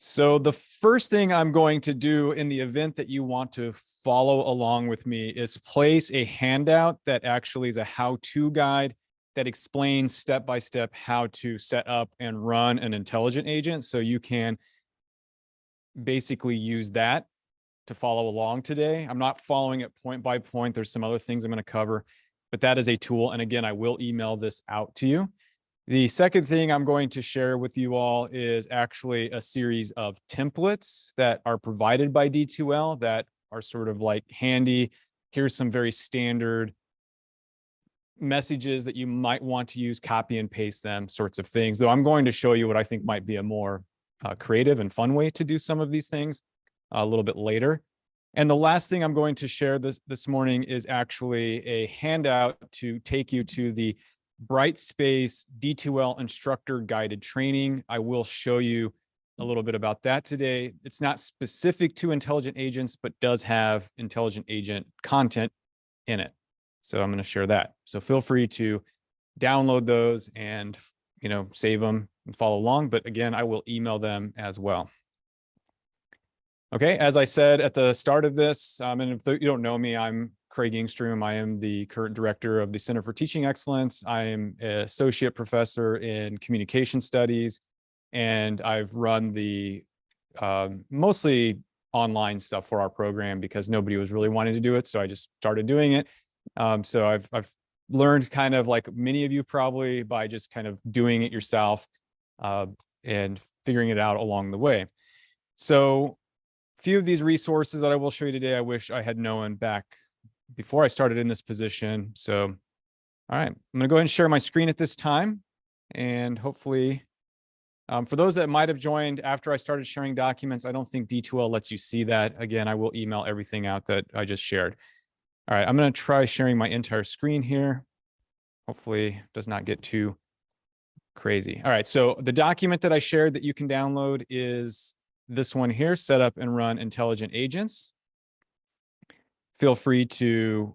So the first thing I'm going to do in the event that you want to follow along with me is place a handout that actually is a how-to guide that explains step-by-step how to set up and run an intelligent agent. So you can basically use that to follow along today. I'm not following it point by point. There's some other things I'm going to cover, but that is a tool. And again, I will email this out to you. The second thing I'm going to share with you all is actually a series of templates that are provided by D2L that are sort of like handy. Here's some very standard messages that you might want to use, copy and paste them, sorts of things. Though I'm going to show you what I think might be a more creative and fun way to do some of these things a little bit later. And the last thing I'm going to share this morning is actually a handout to take you to the Brightspace D2L instructor guided training. I will show you a little bit about that today. It's not specific to intelligent agents, but does have intelligent agent content in it. So I'm going to share that. So feel free to download those and, save them and follow along. But again, I will email them as well. Okay, as I said at the start of this, and if you don't know me, I'm Craig Engstrom. I am the current director of the Center for Teaching Excellence. I am an associate professor in communication studies, and I've run the mostly online stuff for our program because nobody was really wanting to do it. So I just started doing it. So I've learned kind of like many of you probably by just kind of doing it yourself and figuring it out along the way. So a few of these resources that I will show you today, I wish I had known back before I started in this position. So, all right, I'm going to go ahead and share my screen at this time. And hopefully, for those that might have joined after I started sharing documents, I don't think D2L lets you see that. Again, I will email everything out that I just shared. All right, I'm going to try sharing my entire screen here. Hopefully, it does not get too crazy. All right, so the document that I shared that you can download is this one here, set up and run intelligent agents. Feel free to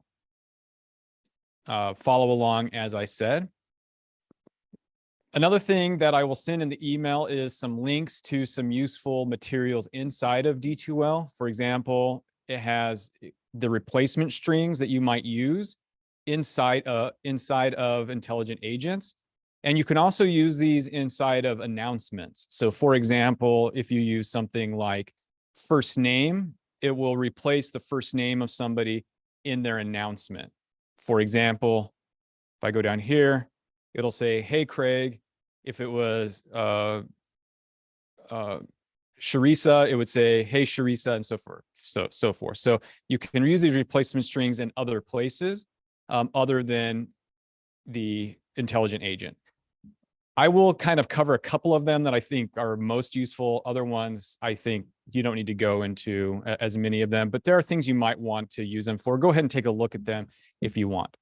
follow along as I said. Another thing that I will send in the email is some links to some useful materials inside of D2L. For example, it has the replacement strings that you might use inside of intelligent agents. And you can also use these inside of announcements. So for example, if you use something like first name, it will replace the first name of somebody in their announcement. For example, if I go down here, it'll say, hey, Craig. If it was Sharisa, it would say, hey, Sharisa, and so forth. So you can use these replacement strings in other places other than the intelligent agent. I will kind of cover a couple of them that I think are most useful. Other ones, I think you don't need to go into as many of them, but there are things you might want to use them for. Go ahead and take a look at them if you want.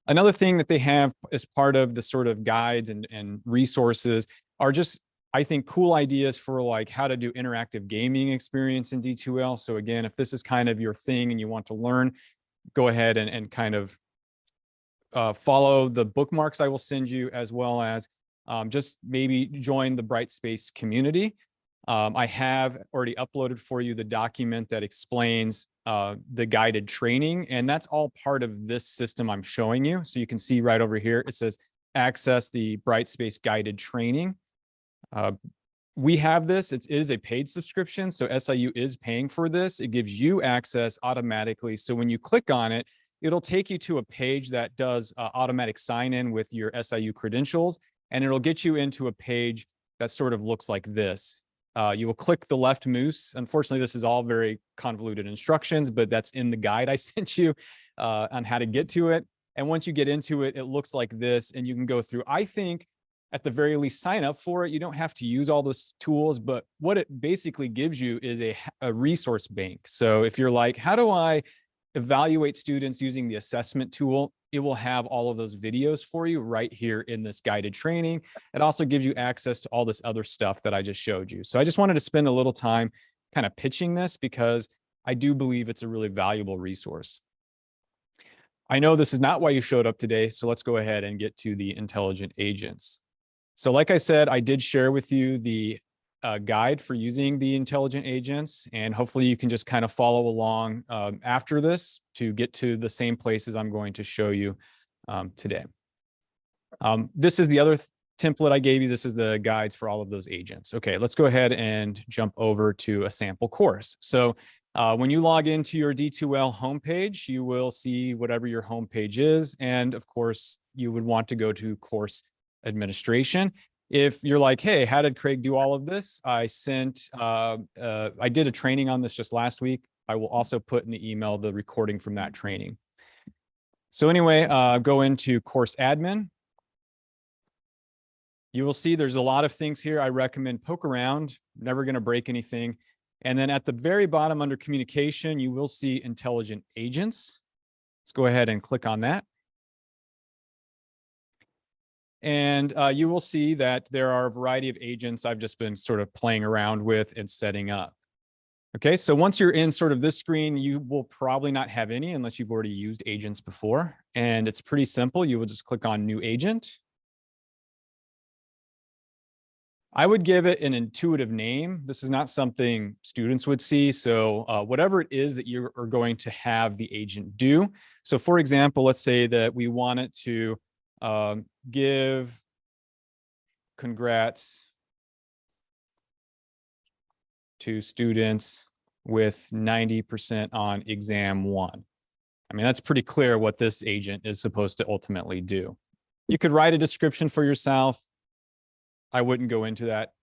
Another thing that they have as part of the sort of guides and resources are just, I think, cool ideas for like how to do interactive gaming experience in D2L. So again, if this is kind of your thing and you want to learn, go ahead and kind of follow the bookmarks I will send you, as well as just maybe join the Brightspace community. I have already uploaded for you the document that explains the guided training, and that's all part of this system I'm showing you. So you can see right over here, it says access the Brightspace guided training. We have this, it is a paid subscription, so SIU is paying for this. It gives you access automatically. So when you click on it, it'll take you to a page that does automatic sign-in with your SIU credentials, and it'll get you into a page that sort of looks like this. You will click the left mouse. Unfortunately, this is all very convoluted instructions, but that's in the guide I sent you on how to get to it. And once you get into it, it looks like this, and you can go through. I think at the very least, sign up for it. You don't have to use all those tools, but what it basically gives you is a resource bank. So if you're like, how do I evaluate students using the assessment tool, it will have all of those videos for you right here in this guided training. It also gives you access to all this other stuff that I just showed you. So I just wanted to spend a little time kind of pitching this because I do believe it's a really valuable resource. I know this is not why you showed up today, so let's go ahead and get to the intelligent agents. So like I said, I did share with you the guide for using the intelligent agents, and hopefully you can just kind of follow along after this to get to the same places I'm going to show you today. This is the other template I gave you. This is the guides for all of those agents. Okay, let's go ahead and jump over to a sample course. So when you log into your D2L homepage, you will see whatever your homepage is. And of course, you would want to go to course administration. If you're like, hey, how did Craig do all of this? I did a training on this just last week. I will also put in the email the recording from that training. So anyway, go into course admin. You will see there's a lot of things here. I recommend poke around, never going to break anything. And then at the very bottom under communication, you will see intelligent agents. Let's go ahead and click on that. And you will see that there are a variety of agents I've just been sort of playing around with and setting up. Okay, so once you're in sort of this screen, you will probably not have any unless you've already used agents before. And it's pretty simple. You will just click on new agent. I would give it an intuitive name. This is not something students would see. So whatever it is that you are going to have the agent do. So for example, let's say that we want it to give congrats to students with 90% on exam 1. I mean, that's pretty clear what this agent is supposed to ultimately do. You could write a description for yourself. I wouldn't go into that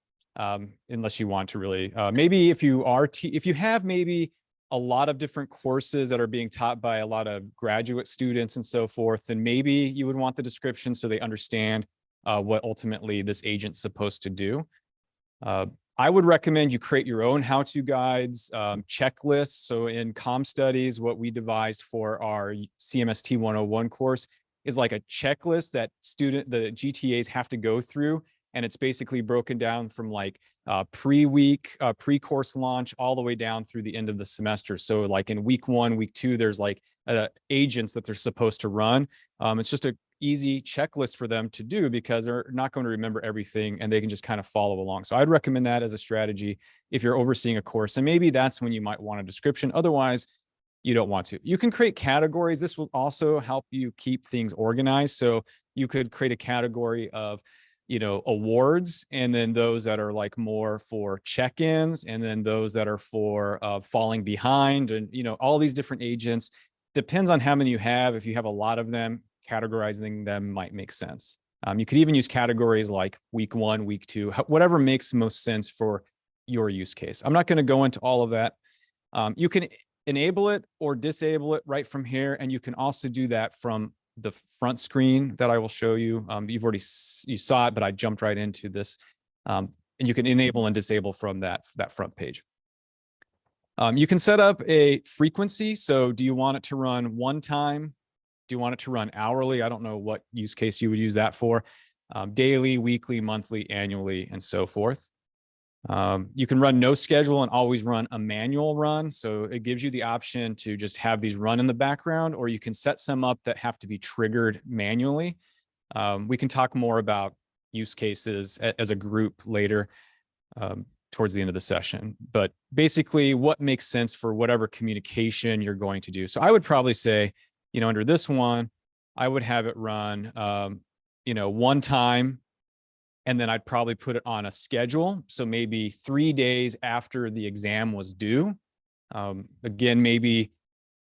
unless you want to really. Maybe if you have maybe a lot of different courses that are being taught by a lot of graduate students and so forth, then maybe you would want the description so they understand what ultimately this agent's supposed to do. I would recommend you create your own how-to guides, checklists. So in comm studies, what we devised for our CMST 101 course is like a checklist that the GTAs have to go through. And it's basically broken down from like pre-week, pre-course launch, all the way down through the end of the semester. So like in week 1, week 2, there's like agents that they're supposed to run. It's just an easy checklist for them to do because they're not going to remember everything and they can just kind of follow along. So I'd recommend that as a strategy if you're overseeing a course. And maybe that's when you might want a description. Otherwise, you don't want to. You can create categories. This will also help you keep things organized. So you could create a category of awards, and then those that are like more for check-ins, and then those that are for falling behind, and all these different agents. Depends on how many you have. If you have a lot of them, categorizing them might make sense. You could even use categories like week 1, week 2, whatever makes most sense for your use case. I'm not going to go into all of that. You can enable it or disable it right from here, and you can also do that from the front screen that I will show you. You saw it, but I jumped right into this. And you can enable and disable from that front page. You can set up a frequency. So do you want it to run one time? Do you want it to run hourly? I don't know what use case you would use that for. Daily, weekly, monthly, annually, and so forth. You can run no schedule and always run a manual run. So it gives you the option to just have these run in the background, or you can set some up that have to be triggered manually. We can talk more about use cases as a group later towards the end of the session. But basically what makes sense for whatever communication you're going to do. So I would probably say, under this one, I would have it run, one time. And then I'd probably put it on a schedule. So maybe 3 days after the exam was due. Again, maybe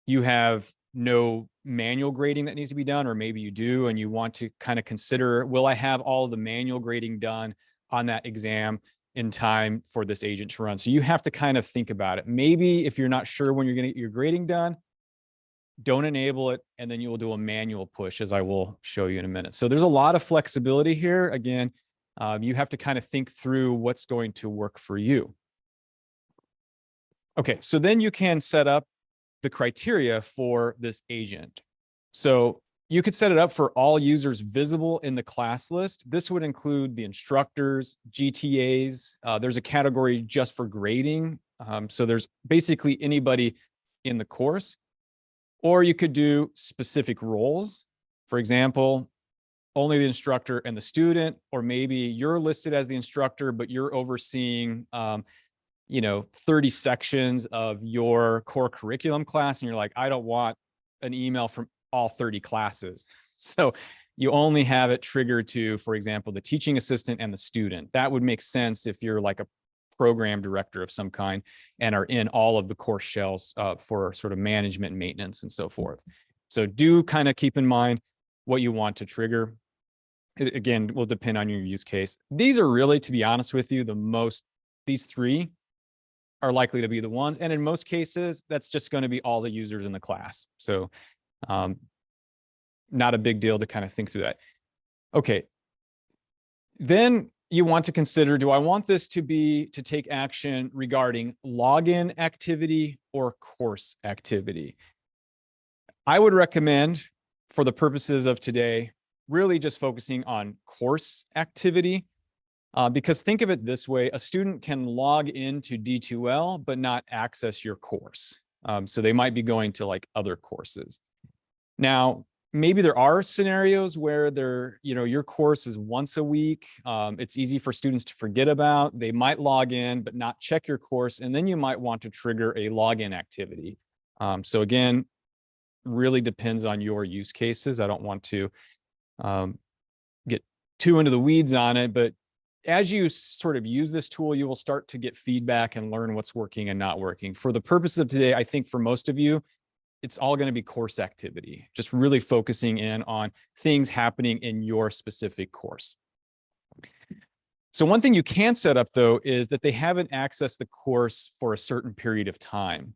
you have no manual grading that needs to be done, or maybe you do, and you want to kind of consider, will I have all of the manual grading done on that exam in time for this agent to run? So you have to kind of think about it. Maybe if you're not sure when you're going to get your grading done, don't enable it, and then you will do a manual push, as I will show you in a minute. So there's a lot of flexibility here. Again, you have to kind of think through what's going to work for you. Okay, so then you can set up the criteria for this agent. So you could set it up for all users visible in the class list. This would include the instructors, GTAs. There's a category just for grading. So there's basically anybody in the course. Or you could do specific roles. For example, only the instructor and the student, or maybe you're listed as the instructor, but you're overseeing, 30 sections of your core curriculum class. And you're like, I don't want an email from all 30 classes. So you only have it triggered to, for example, the teaching assistant and the student. That would make sense if you're like a program director of some kind and are in all of the course shells for sort of management and maintenance and so forth. So do kind of keep in mind what you want to trigger. It, again, will depend on your use case. These are really, to be honest with you, these three are likely to be the ones. And in most cases, that's just going to be all the users in the class. So not a big deal to kind of think through that. Okay. Then you want to consider, do I want this to take action regarding login activity or course activity? I would recommend, for the purposes of today, really just focusing on course activity. Because think of it this way, a student can log into D2L, but not access your course. So they might be going to like other courses. Now, maybe there are scenarios where your course is once a week. It's easy for students to forget about. They might log in, but not check your course. And then you might want to trigger a login activity. So again, really depends on your use cases. I don't want to get too into the weeds on it, but as you sort of use this tool, you will start to get feedback and learn what's working and not working. For the purpose of today, I think for most of you, it's all going to be course activity, just really focusing in on things happening in your specific course. So one thing you can set up, though, is that they haven't accessed the course for a certain period of time.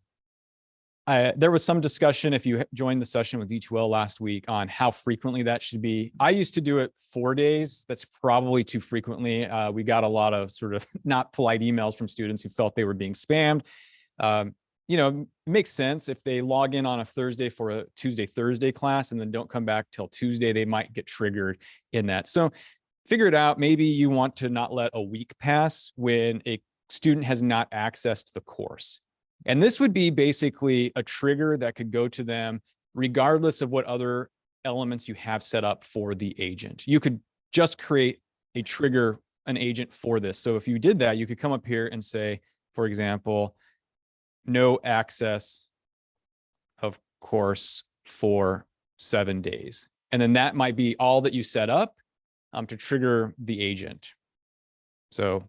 There was some discussion, if you joined the session with D2L last week, on how frequently that should be. I used to do it 4 days. That's probably too frequently. We got a lot of sort of not polite emails from students who felt they were being spammed. It makes sense. If they log in on a Thursday for a Tuesday-Thursday class and then don't come back till Tuesday, they might get triggered in that. So figure it out. Maybe you want to not let a week pass when a student has not accessed the course. And this would be basically a trigger that could go to them regardless of what other elements you have set up for the agent. You could just create a trigger, an agent for this. So if you did that, you could come up here and say, for example, no access of course for 7 days. And then that might be all that you set up to trigger the agent. So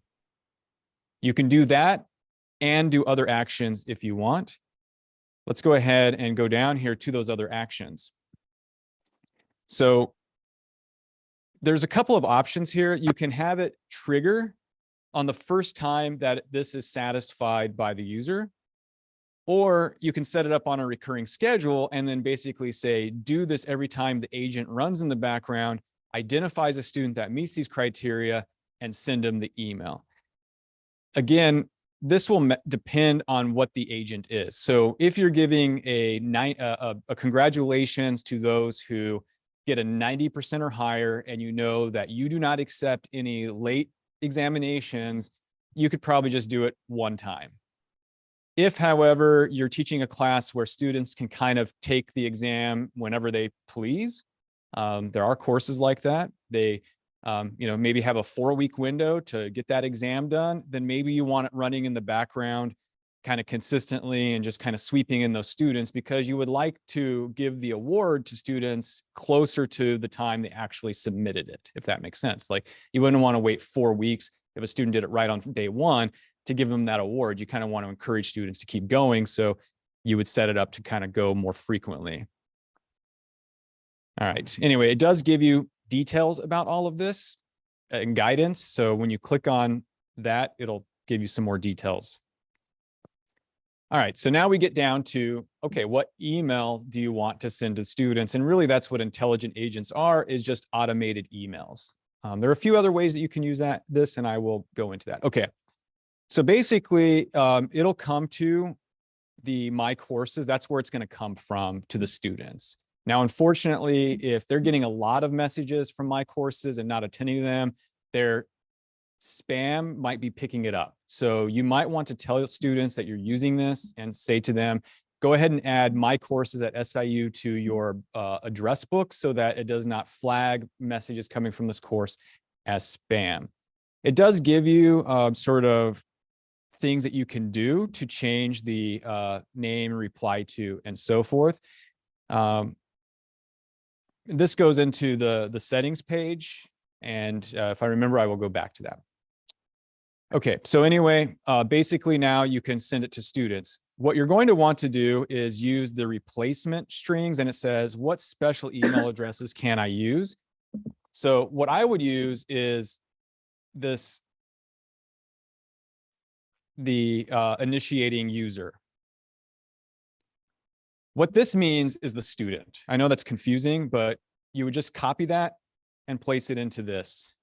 you can do that and do other actions if you want. Let's go ahead and go down here to those other actions. So there's a couple of options here. You can have it trigger on the first time that this is satisfied by the user, or you can set it up on a recurring schedule and then basically say, do this every time the agent runs in the background, identifies a student that meets these criteria, and send them the email. Again, this will depend on what the agent is. So if you're giving a congratulations to those who get a 90% or higher, and you know that you do not accept any late examinations, you could probably just do it one time. If, however, you're teaching a class where students can kind of take the exam whenever they please, there are courses like that. They maybe have a 4-week window to get that exam done, then maybe you want it running in the background kind of consistently and just kind of sweeping in those students, because you would like to give the award to students closer to the time they actually submitted it, if that makes sense. Like, you wouldn't want to wait 4 weeks if a student did it right on day 1 to give them that award. You kind of want to encourage students to keep going. So you would set it up to kind of go more frequently. All right. Anyway, it does give you details about all of this and guidance. So when you click on that, it'll give you some more details. All right. So now we get down to, okay, what email do you want to send to students? And really that's what intelligent agents are, is just automated emails. There are a few other ways that you can use this, and I will go into that. Okay. So basically it'll come to the My Courses. That's where it's going to come from to the students. Now, unfortunately, if they're getting a lot of messages from My Courses and not attending to them, their spam might be picking it up. So you might want to tell students that you're using this and say to them, go ahead and add my courses at SIU to your address book so that it does not flag messages coming from this course as spam. It does give you sort of things that you can do to change the name, reply to, and so forth. This goes into the settings page. And if I remember, I will go back to that. Okay, so anyway, basically now you can send it to students. What you're going to want to do is use the replacement strings, and it says, what special email addresses can I use? So what I would use is this, the initiating user. What this means is the student. I know that's confusing, but you would just copy that and place it into this.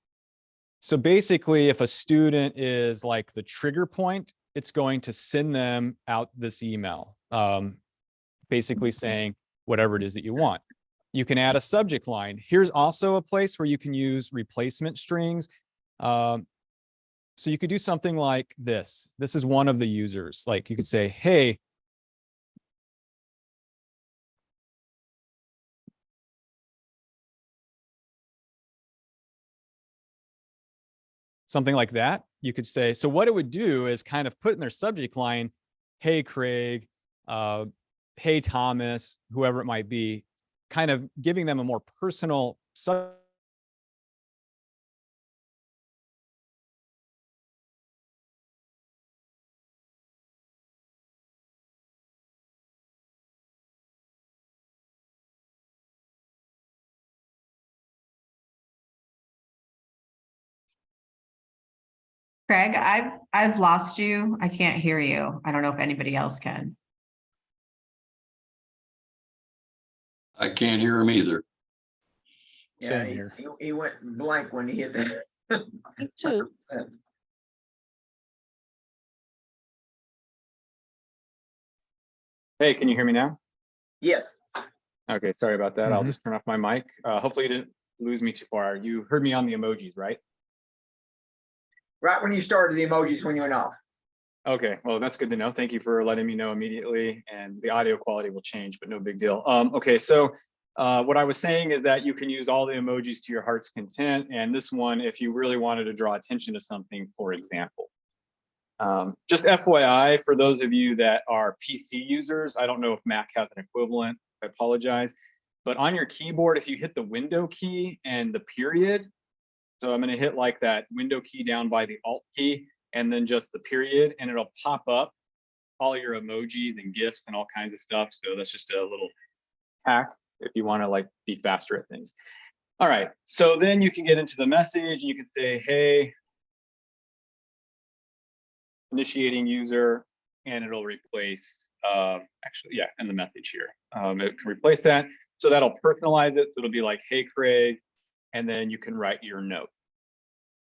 So basically, if a student is like the trigger point, it's going to send them out this email, basically saying whatever it is that you want. You can add a subject line. Here's also a place where you can use replacement strings. So you could do something like this. This is one of the users. Like you could say, hey, something like that. You could say, so what it would do is kind of put in their subject line, hey, Craig, hey, Thomas, whoever it might be, kind of giving them a more personal subject. Craig, I've lost you. I can't hear you. I don't know if anybody else can. I can't hear him either. Yeah, Same here. he went blank when he hit that. Me too. Hey, can you hear me now? Yes, Okay, sorry about that. I'll just turn off my mic. Hopefully you didn't lose me too far. You heard me on the emojis, right? right when you started the emojis when you went off. Okay, well, that's good to know. Thank you for letting me know immediately, and the audio quality will change, but no big deal. Okay, so what I was saying is that you can use all the emojis to your heart's content, and this one, if you really wanted to draw attention to something, for example. Just FYI, for those of you that are PC users, I don't know if Mac has an equivalent, I apologize, but on your keyboard, if you hit the window key and the period, so I'm gonna hit like that window key down by the Alt key, and then just the period, and it'll pop up all your emojis and GIFs and all kinds of stuff. So that's just a little hack if you want to like be faster at things. All right, so then you can get into the message. You can say, hey, initiating user, and it'll replace, actually, yeah, and the message here. It can replace that. So that'll personalize it. So it'll be like, hey, Craig, and then you can write your note.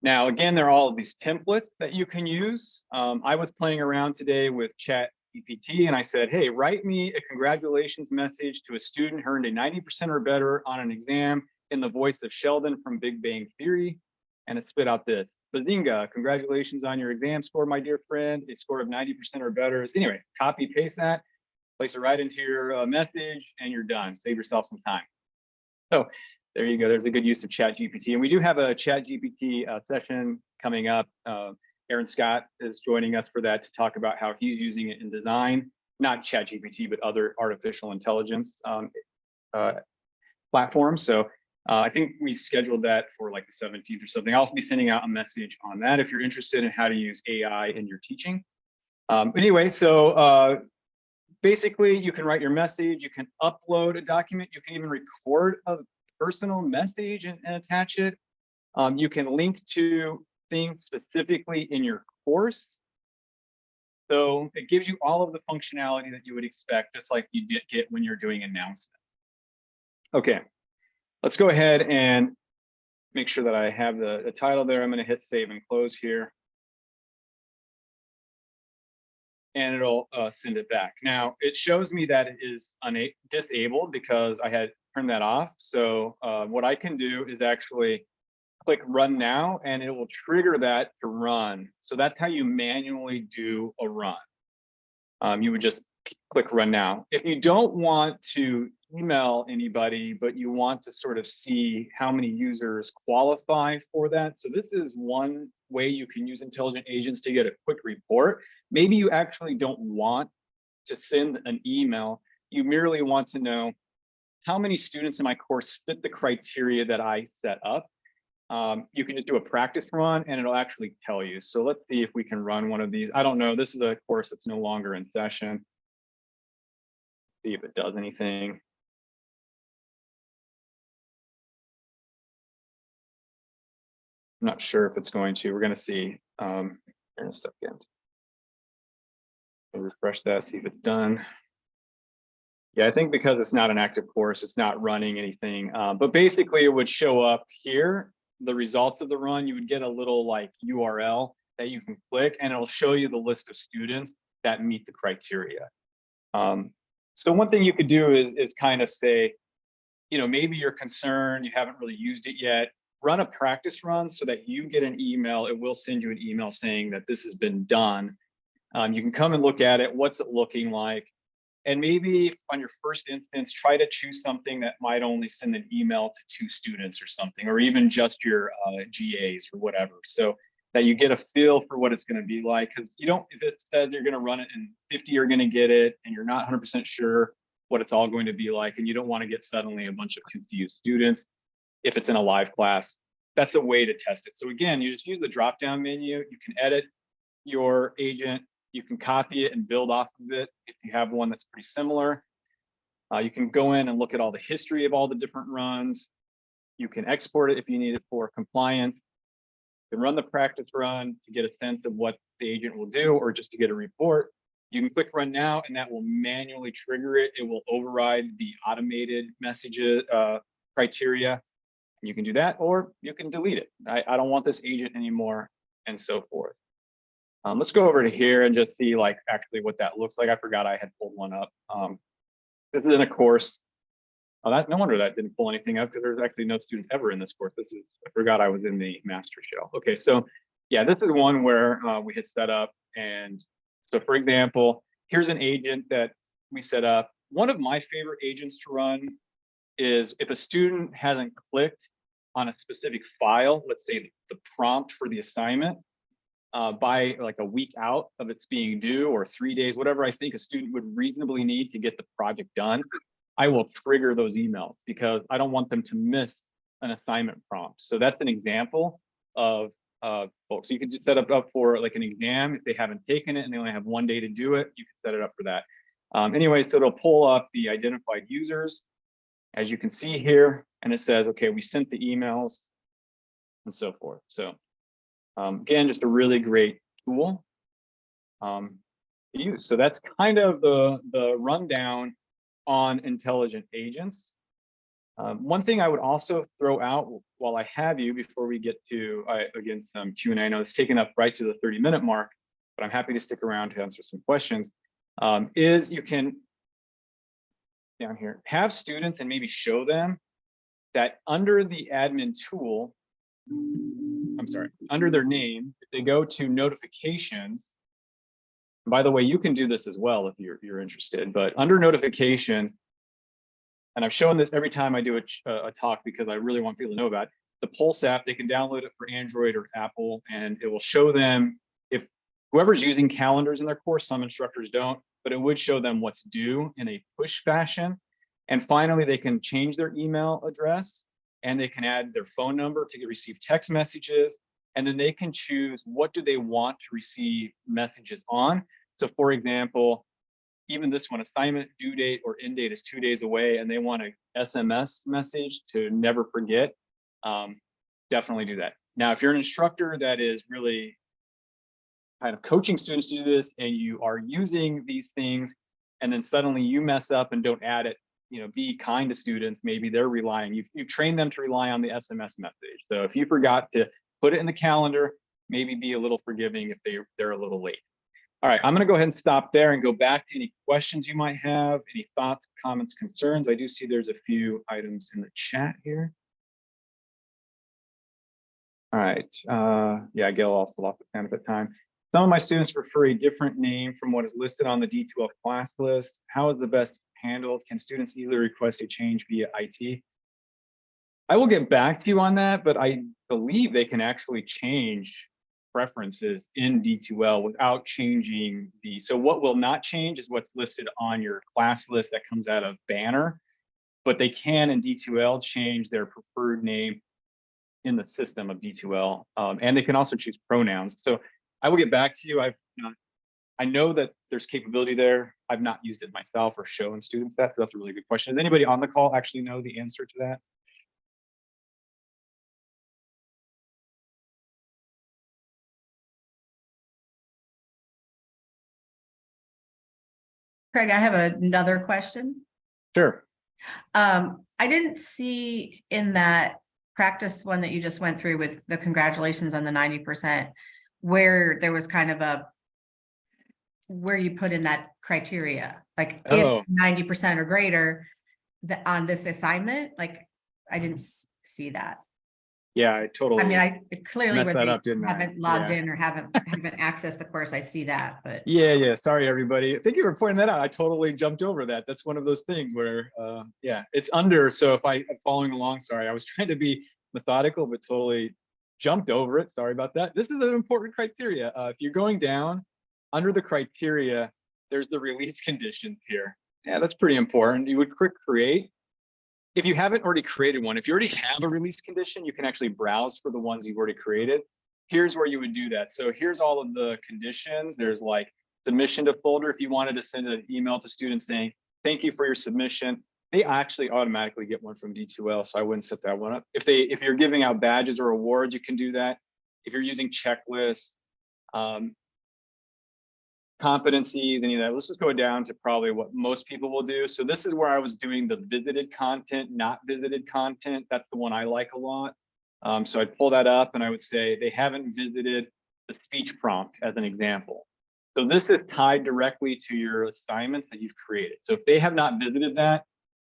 Now, again, there are all of these templates that you can use. I was playing around today with ChatGPT, and I said, hey, write me a congratulations message to a student who earned a 90% or better on an exam in the voice of Sheldon from Big Bang Theory. And it spit out this, Bazinga, congratulations on your exam score, my dear friend, a score of 90% or better. So anyway, copy, paste that, place it right into your message, and you're done. Save yourself some time. So there you go. There's a good use of ChatGPT. And we do have a ChatGPT session coming up. Aaron Scott is joining us for that to talk about how he's using it in design, not ChatGPT, but other artificial intelligence platforms. So I think we scheduled that for like the 17th or something. I'll be sending out a message on that if you're interested in how to use AI in your teaching. Anyway, so basically you can write your message, you can upload a document, you can even record a personal message and attach it. You can link to things specifically in your course. So it gives you all of the functionality that you would expect, just like you get when you're doing announcements. Okay, let's go ahead and make sure that I have the title there. I'm going to hit save and close here. And it'll send it back. Now, it shows me that it is disabled because I had turned that off. So what I can do is actually click run now, and it will trigger that to run. So that's how you manually do a run. You would just click run now. If you don't want to email anybody, but you want to sort of see how many users qualify for that. So this is one way you can use intelligent agents to get a quick report. Maybe you actually don't want to send an email. You merely want to know how many students in my course fit the criteria that I set up. You can just do a practice run and it'll actually tell you. So let's see if we can run one of these. I don't know, this is a course that's no longer in session. See if it does anything. I'm not sure if it's going to. We're going to see here in a second. I'll refresh that, see if it's done. Yeah, I think because it's not an active course, it's not running anything. But basically, it would show up here, the results of the run. You would get a little like URL that you can click, and it'll show you the list of students that meet the criteria. So one thing you could do is kind of say, you know, maybe you're concerned, you haven't really used it yet. Run a practice run so that you get an email. It will send you an email saying that this has been done. You can come and look at it. What's it looking like? And maybe on your first instance, try to choose something that might only send an email to 2 students or something, or even just your GAs or whatever, so that you get a feel for what it's going to be like. Because you don't, if it says you're going to run it and 50 are going to get it, and you're not 100% sure what it's all going to be like, and you don't want to get suddenly a bunch of confused students. If it's in a live class, that's a way to test it. So again, you just use the drop-down menu. You can edit your agent. You can copy it and build off of it if you have one that's pretty similar. You can go in and look at all the history of all the different runs. You can export it if you need it for compliance. You can run the practice run to get a sense of what the agent will do, or just to get a report. You can click run now, and that will manually trigger it. It will override the automated messages criteria. You can do that, or you can delete it. I don't want this agent anymore, and so forth. Let's go over to here and just see like actually what that looks like. I forgot I had pulled one up. This is in a course. Oh, no wonder that didn't pull anything up, because there's actually no students ever in this course. I forgot I was in the master shell. Okay, so yeah, this is one where we hit set up. And so for example, here's an agent that we set up. One of my favorite agents to run is if a student hasn't clicked on a specific file, let's say the prompt for the assignment, by like a week out of its being due, or 3 days, whatever I think a student would reasonably need to get the project done, I will trigger those emails because I don't want them to miss an assignment prompt. So that's an example of folks. So you can just set it up for like an exam. If they haven't taken it and they only have 1 day to do it, you can set it up for that. Anyway, so it'll pull up the identified users, as you can see here, and it says, okay, we sent the emails and so forth. So again, just a really great tool to use. So that's kind of the rundown on intelligent agents. One thing I would also throw out while I have you, before we get to again some Q&A, I know it's taken up right to the 30-minute mark, but I'm happy to stick around to answer some questions, is you can down here have students and maybe show them that under the admin tool, I'm sorry, under their name, if they go to notifications, by the way, you can do this as well if you're interested, but under notifications, and I've shown this every time I do a talk because I really want people to know about it, the Pulse app, they can download it for Android or Apple, and it will show them, if whoever's using calendars in their course, some instructors don't, but it would show them what's due in a push fashion. And finally, they can change their email address, and they can add their phone number to receive text messages. And then they can choose what do they want to receive messages on. So for example, even this one, assignment due date or end date is 2 days away, and they want an SMS message to never forget, definitely do that. Now, if you're an instructor that is really kind of coaching students to do this, and you are using these things, and then suddenly you mess up and don't add it, you know, be kind to students. Maybe they're relying, you've trained them to rely on the SMS message. So if you forgot to put it in the calendar, maybe be a little forgiving if they're a little late. All right, I'm going to go ahead and stop there and go back to any questions you might have, any thoughts, comments, concerns. I do see there's a few items in the chat here. All right, yeah, Gail also lost the benefit time. Some of my students prefer a different name from what is listed on the D2L class list. How is the best handled? Can students easily request a change via IT? I will get back to you on that, but I believe they can actually change preferences in D2L without changing so what will not change is what's listed on your class list that comes out of Banner, but they can in D2L change their preferred name in the system of D2L. And they can also choose pronouns. So I will get back to you. I know that there's capability there. I've not used it myself or shown students that. So that's a really good question. Does anybody on the call actually know the answer to that? Craig, I have another question. Sure. I didn't see in that practice one that you just went through with the congratulations on the 90%, where there was kind of where you put in that criteria, like Oh. if 90% or greater on this assignment, like I didn't see that. Yeah, I totally. I mean, I clearly messed when that they up, didn't I? haven't logged Yeah. in or haven't accessed the course, I see that, but Yeah. Sorry, everybody. Thank you for pointing that out. I totally jumped over that. That's one of those things where, yeah, it's under. So if I'm following along, sorry, I was trying to be methodical, but totally jumped over it. Sorry about that. This is an important criteria. If you're going down under the criteria, there's the release conditions here. Yeah, that's pretty important. You would click create. If you haven't already created one, if you already have a release condition, you can actually browse for the ones you've already created. Here's where you would do that. So here's all of the conditions. There's like submission to folder. If you wanted to send an email to students saying, thank you for your submission, they actually automatically get one from D2L. So I wouldn't set that one up. If you're giving out badges or awards, you can do that. If you're using checklists, competencies, any of that, let's just go down to probably what most people will do. So this is where I was doing the visited content, not visited content. That's the one I like a lot. So I'd pull that up and I would say they haven't visited the speech prompt as an example. So this is tied directly to your assignments that you've created. So if they have not visited that,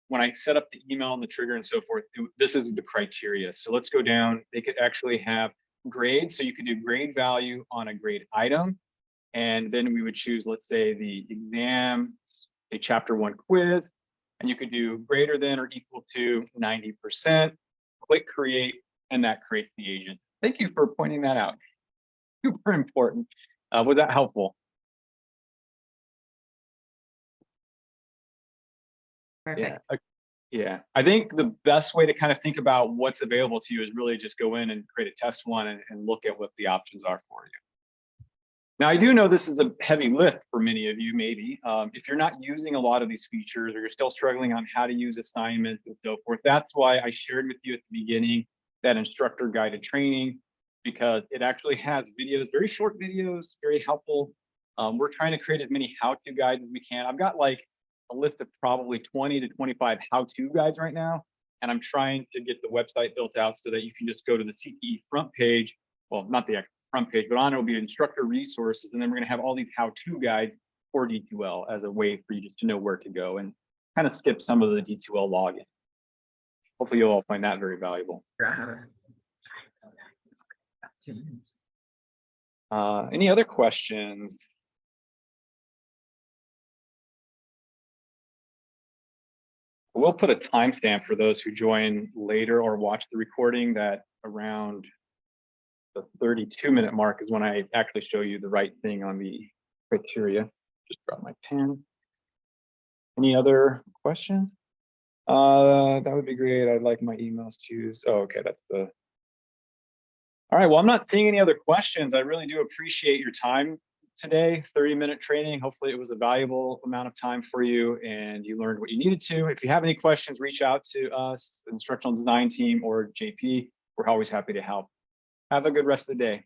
when I set up the email and the trigger and so forth, this is the criteria. So let's go down. They could actually have grades. So you could do grade value on a grade item. And then we would choose, let's say, the exam, a chapter 1 quiz, and you could do greater than or equal to 90%, click create, and that creates the agent. Thank you for pointing that out. Super important. Was that helpful? perfect. Yeah, I think the best way to kind of think about what's available to you is really just go in and create a test one and look at what the options are for you. Now, I do know this is a heavy lift for many of you, maybe. If you're not using a lot of these features or you're still struggling on how to use assignments and so forth, that's why I shared with you at the beginning that instructor guided training, because it actually has videos, very short videos, very helpful. We're trying to create as many how-to guides as we can. I've got like a list of probably 20 to 25 how-to guides right now, and I'm trying to get the website built out so that you can just go to the CTE front page. Well, not the actual front page, but on it will be instructor resources. And then we're going to have all these how-to guides for D2L as a way for you just to know where to go and kind of skip some of the D2L login. Hopefully you'll all find that very valuable. Any other questions? We'll put a timestamp for those who join later or watch the recording that around the 32-minute mark is when I actually show you the right thing on the criteria. Just drop my pen. Any other questions? That would be great. I'd like my emails choose. Oh, okay, that's the. All right, well, I'm not seeing any other questions. I really do appreciate your time today. 30-minute training. Hopefully it was a valuable amount of time for you and you learned what you needed to. If you have any questions, reach out to us, instructional design team or JP. We're always happy to help. Have a good rest of the day.